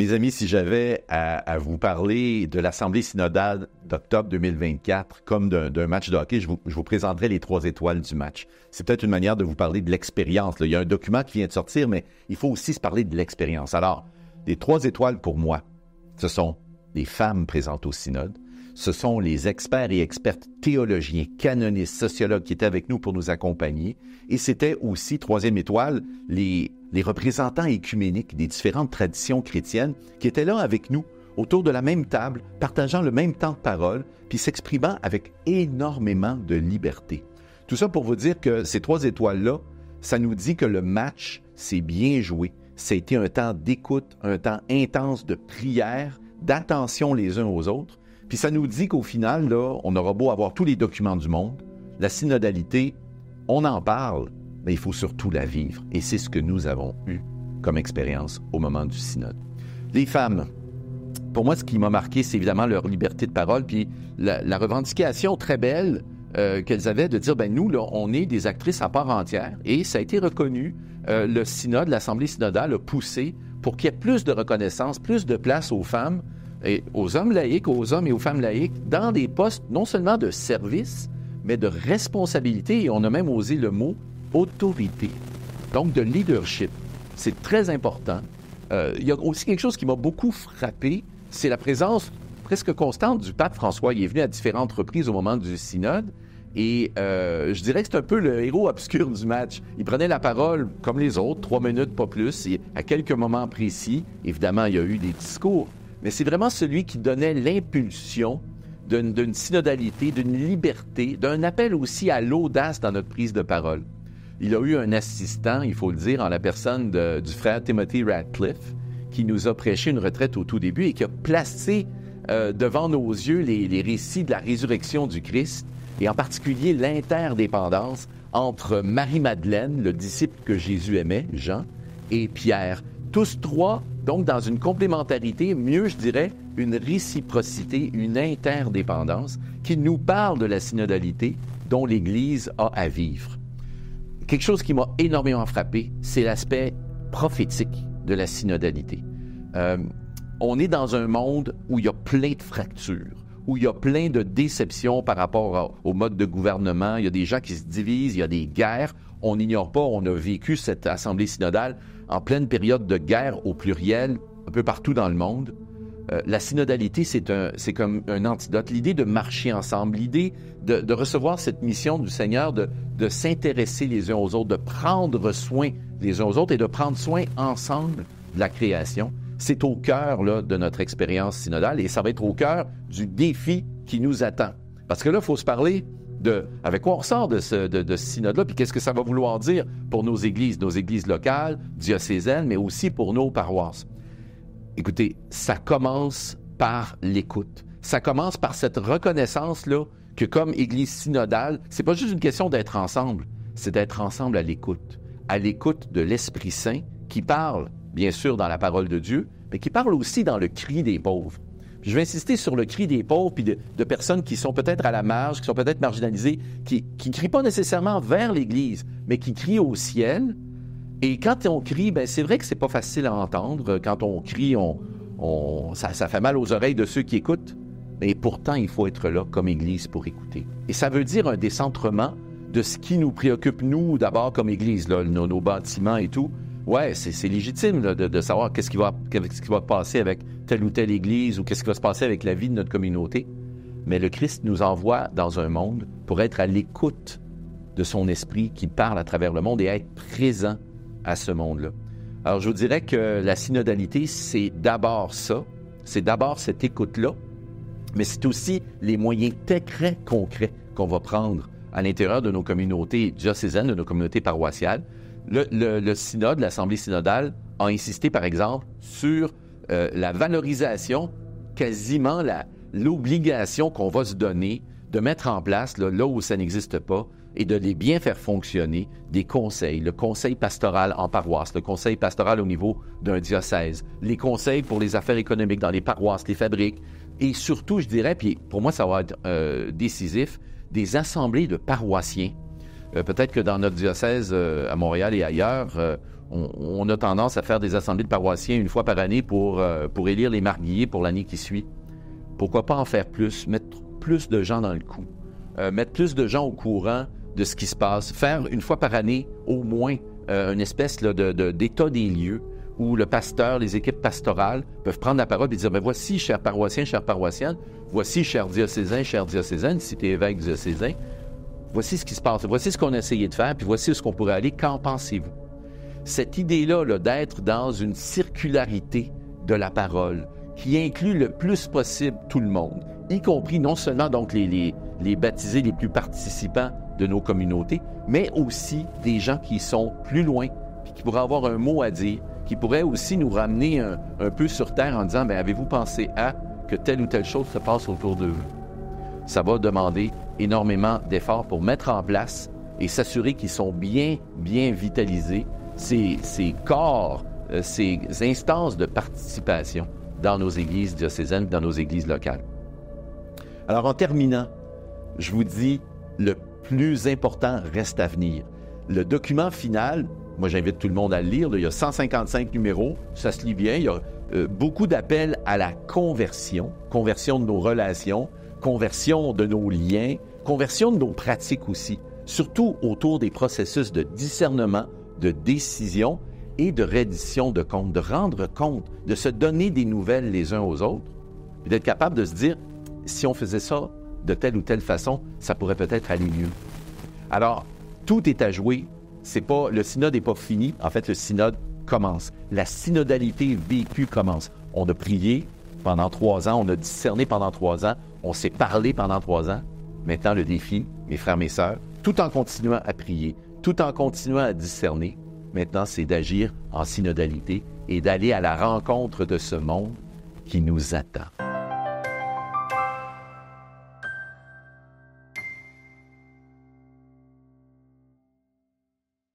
Mes amis, si j'avais à vous parler de l'Assemblée synodale d'octobre 2024 comme d'un match de hockey, je vous présenterai les 3 étoiles du match. C'est peut-être une manière de vous parler de l'expérience. Il y a un document qui vient de sortir, mais il faut aussi se parler de l'expérience. Alors, les 3 étoiles pour moi, ce sont les femmes présentes au synode, ce sont les experts et expertes théologiens, canonistes, sociologues qui étaient avec nous pour nous accompagner, et c'était aussi, 3e étoile, les représentants écuméniques des différentes traditions chrétiennes qui étaient là avec nous, autour de la même table, partageant le même temps de parole, puis s'exprimant avec énormément de liberté. Tout ça pour vous dire que ces 3 étoiles-là, ça nous dit que le match s'est bien joué. Ça a été un temps d'écoute, un temps intense de prière, d'attention les uns aux autres. Puis ça nous dit qu'au final, là, on aura beau avoir tous les documents du monde, la synodalité, on en parle, mais il faut surtout la vivre. Et c'est ce que nous avons eu comme expérience au moment du synode. Les femmes, pour moi, ce qui m'a marqué, c'est évidemment leur liberté de parole, puis la revendication très belle qu'elles avaient de dire, nous, là, on est des actrices à part entière, et ça a été reconnu. Le synode, l'Assemblée synodale a poussé pour qu'il y ait plus de reconnaissance, plus de place aux femmes, et aux hommes laïcs, aux hommes et aux femmes laïques, dans des postes non seulement de service, mais de responsabilité, et on a même osé le mot autorité, donc de leadership. C'est très important. Il y a aussi quelque chose qui m'a beaucoup frappé, c'est la présence presque constante du pape François. Il est venu à différentes reprises au moment du synode, et je dirais que c'est un peu le héros obscur du match. Il prenait la parole comme les autres, 3 minutes, pas plus, et à quelques moments précis. Évidemment, il y a eu des discours, mais c'est vraiment celui qui donnait l'impulsion d'une synodalité, d'une liberté, d'un appel aussi à l'audace dans notre prise de parole. Il a eu un assistant, il faut le dire, en la personne du frère Timothy Radcliffe, qui nous a prêché une retraite au tout début et qui a placé devant nos yeux les récits de la résurrection du Christ, et en particulier l'interdépendance entre Marie-Madeleine, le disciple que Jésus aimait, Jean, et Pierre. Tous 3, donc dans une complémentarité, mieux je dirais, une réciprocité, une interdépendance, qui nous parle de la synodalité dont l'Église a à vivre. Quelque chose qui m'a énormément frappé, c'est l'aspect prophétique de la synodalité. On est dans un monde où il y a plein de fractures, où il y a plein de déceptions par rapport au mode de gouvernement. Il y a des gens qui se divisent, il y a des guerres. On n'ignore pas, on a vécu cette assemblée synodale en pleine période de guerre au pluriel, un peu partout dans le monde. La synodalité, c'est comme un antidote. L'idée de marcher ensemble, l'idée de recevoir cette mission du Seigneur, de s'intéresser les uns aux autres, de prendre soin les uns aux autres et de prendre soin ensemble de la création. C'est au cœur là, de notre expérience synodale, et ça va être au cœur du défi qui nous attend. Parce que là, il faut se parler avec quoi on ressort de ce synode-là, puis qu'est-ce que ça va vouloir dire pour nos églises locales, diocésaines, mais aussi pour nos paroisses. Écoutez, ça commence par l'écoute. Ça commence par cette reconnaissance-là que comme Église synodale, c'est pas juste une question d'être ensemble, c'est d'être ensemble à l'écoute de l'Esprit Saint qui parle, bien sûr, dans la parole de Dieu, mais qui parle aussi dans le cri des pauvres. Puis je vais insister sur le cri des pauvres puis de personnes qui sont peut-être à la marge, qui sont peut-être marginalisées, qui ne crient pas nécessairement vers l'Église, mais qui crient au ciel. Et quand on crie, c'est vrai que c'est pas facile à entendre. Quand on crie, ça fait mal aux oreilles de ceux qui écoutent. Mais pourtant, il faut être là comme Église pour écouter. Et ça veut dire un décentrement de ce qui nous préoccupe, nous, d'abord comme Église, là, nos bâtiments et tout. Ouais, c'est légitime là, de savoir qu'est-ce qui va passer avec telle ou telle Église ou qu'est-ce qui va se passer avec la vie de notre communauté. Mais le Christ nous envoie dans un monde pour être à l'écoute de son esprit qui parle à travers le monde et être présent à ce monde-là. Alors, je vous dirais que la synodalité, c'est d'abord ça, c'est d'abord cette écoute-là, mais c'est aussi les moyens très concrets qu'on va prendre à l'intérieur de nos communautés diocésaines, de nos communautés paroissiales. Le synode, l'Assemblée synodale, a insisté, par exemple, sur la valorisation, quasiment l'obligation qu'on va se donner de mettre en place, là où ça n'existe pas, et de les bien faire fonctionner, des conseils, le conseil pastoral en paroisse, le conseil pastoral au niveau d'un diocèse, les conseils pour les affaires économiques dans les paroisses, les fabriques, et surtout, je dirais, puis pour moi, ça va être décisif, des assemblées de paroissiens. Peut-être que dans notre diocèse à Montréal et ailleurs, on a tendance à faire des assemblées de paroissiens une fois par année pour élire les marguilliers pour l'année qui suit. Pourquoi pas en faire plus, mettre plus de gens dans le coup, mettre plus de gens au courant de ce qui se passe, faire une fois par année au moins une espèce là, d'état des lieux où le pasteur, les équipes pastorales peuvent prendre la parole et dire, bien voici, chers paroissiens, chères paroissiennes, voici, chers diocésains, chères diocésaines, si tu es évêque diocésain, voici ce qui se passe, voici ce qu'on a essayé de faire, puis voici ce qu'on pourrait aller, qu'en pensez-vous? Cette idée-là là, d'être dans une circularité de la parole qui inclut le plus possible tout le monde, y compris non seulement donc les baptisés les plus participants de nos communautés, mais aussi des gens qui sont plus loin, puis qui pourraient avoir un mot à dire, qui pourraient aussi nous ramener un peu sur terre en disant, bien, avez-vous pensé à que telle ou telle chose se passe autour de vous? Ça va demander énormément d'efforts pour mettre en place et s'assurer qu'ils sont bien vitalisés, ces corps, ces instances de participation dans nos églises diocésaines, dans nos églises locales. Alors, en terminant, je vous dis, le plus important reste à venir. Le document final, moi j'invite tout le monde à le lire, là, il y a 155 numéros, ça se lit bien, il y a beaucoup d'appels à la conversion de nos relations, conversion de nos liens, conversion de nos pratiques aussi, surtout autour des processus de discernement, de décision et de reddition de comptes, de rendre compte, de se donner des nouvelles les uns aux autres, et d'être capable de se dire, si on faisait ça de telle ou telle façon, ça pourrait peut-être aller mieux. Alors, tout est à jouer. Le synode n'est pas fini. En fait, le synode commence. La synodalité vécue commence. On a prié pendant 3 ans, on a discerné pendant 3 ans, on s'est parlé pendant 3 ans. Maintenant, le défi, mes frères, mes sœurs, tout en continuant à prier, tout en continuant à discerner, maintenant, c'est d'agir en synodalité et d'aller à la rencontre de ce monde qui nous attend.